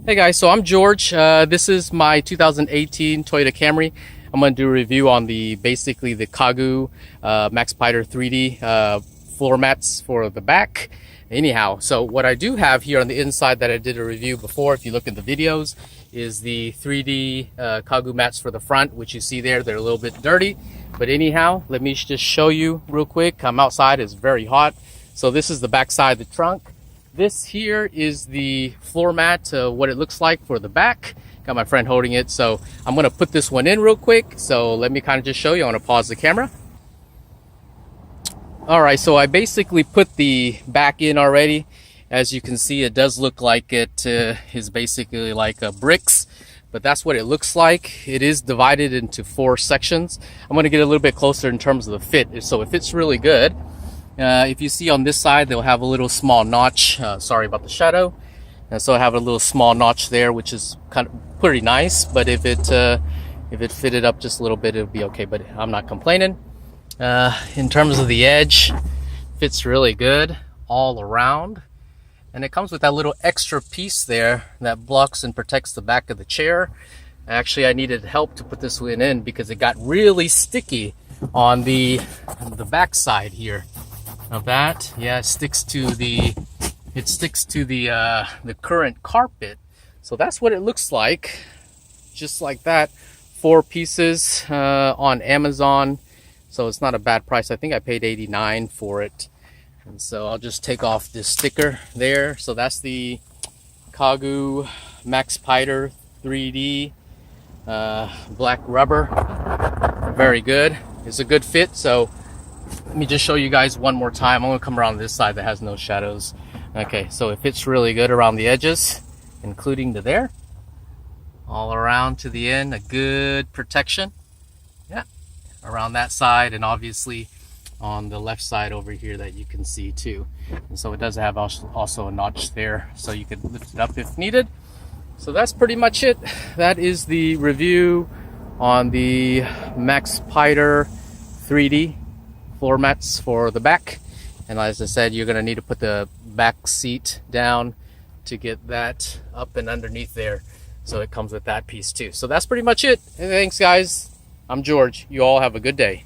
Hey guys, so I'm George. This is my 2018 Toyota Camry. I'm going to do a review on basically the Kagu MaxPider 3D floor mats for the back. Anyhow, so what I do have here on the inside that I did a review before, if you look at the videos, is the 3D Kagu mats for the front, which you see there. They're a little bit dirty, but anyhow, let me just show you real quick. I'm outside, it's very hot. So this is the back side of the trunk. This here is the floor mat, what it looks like for the back. Got my friend holding it, so I'm gonna put this one in real quick. So let me kind of just show you. I'm gonna pause the camera. All right, so I basically put the back in already. As you can see, it does look like it is basically like bricks, but that's what it looks like. It is divided into 4 sections. I'm gonna get a little bit closer in terms of the fit. So it fits really good. If you see on this side, they'll have a little small notch. Sorry about the shadow. And so I have a little small notch there, which is kind of pretty nice. But if it fitted up just a little bit, it would be okay. But I'm not complaining. In terms of the edge, fits really good all around. And it comes with that little extra piece there that blocks and protects the back of the chair. Actually, I needed help to put this one in because it got really sticky on the back side here. Of that, yeah, it sticks to the current carpet. So that's what it looks like, just like that. 4 pieces on Amazon, so it's not a bad price. I think I paid $89 for it. And so I'll just take off this sticker there. So that's the Kagu MaxPider 3D black rubber. Very good. It's a good fit. So let me just show you guys one more time. I'm gonna come around this side that has no shadows. Okay, so it fits really good around the edges, including to there. All around to the end, a good protection. Yeah, around that side, and obviously on the left side over here that you can see too. And so it does have also a notch there, so you could lift it up if needed. So that's pretty much it. That is the review on the MaxPider 3D floor mats for the back. And as I said, you're going to need to put the back seat down to get that up and underneath there. So it comes with that piece too. So that's pretty much it. And thanks guys. I'm George. You all have a good day.